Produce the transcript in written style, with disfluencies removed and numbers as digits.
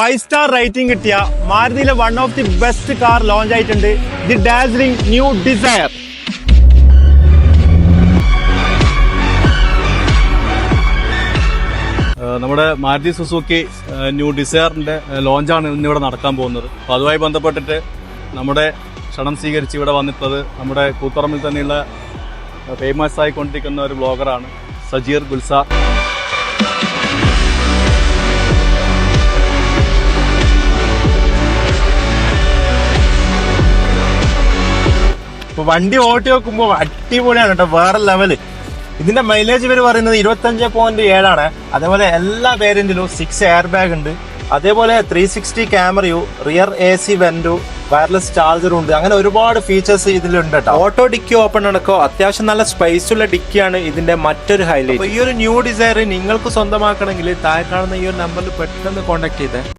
5 star rating കിട്ടിയ മാരുതിയിലെ one of the best car launch ആയിട്ടുണ്ട്. The dazzling new Dzire. നമ്മുടെ മാരുതി സുസുക്കി ന്യൂ ഡിസയറിന്റെ ലോഞ്ചാണ് ഇന്നിവിടെ നടക്കാൻ പോകുന്നത്. അപ്പോൾ അതുമായി ബന്ധപ്പെട്ടിട്ട് നമ്മുടെ ക്ഷണം സ്വീകരിച്ച് ഇവിടെ വന്നിട്ടുള്ളത് നമ്മുടെ കൂത്തുറമ്പിൽ തന്നെയുള്ള ഫേമസ് ആയിക്കൊണ്ടിരിക്കുന്ന ഒരു ബ്ലോഗറാണ് സജീർ ഗുൽസാർ. വണ്ടി ഓട്ടി നോക്കുമ്പോൾ അടിപൊളിയാണ് കേട്ടോ, വേറെ ലെവല്. ഇതിന്റെ മൈലേജ് ഇവർ പറയുന്നത് 25.7 അതേപോലെ എല്ലാ വേരിയന്റിലും 6 എയർ ബാഗ് ഉണ്ട്. അതേപോലെ 360 ക്യാമറയും റിയർ AC വെന്റു വയർലെസ് ചാർജറും ഉണ്ട്. അങ്ങനെ ഒരുപാട് ഫീച്ചേഴ്സ് ഇതിലുണ്ട് കേട്ടോ. ഓട്ടോ ഡിക്കി ഓപ്പൺ നടക്കോ, അത്യാവശ്യം നല്ല സ്പേസ് ഉള്ള ഡിക്കിയാണ് ഇതിന്റെ മറ്റൊരു ഹൈലൈറ്റ്. ഈ ഒരു ന്യൂ ഡിസയർ നിങ്ങൾക്ക് സ്വന്തമാക്കണമെങ്കിൽ താഴെ കാണുന്ന ഈ ഒരു നമ്പറിൽ പെട്ടെന്ന് കോൺടാക്ട് ചെയ്തേ.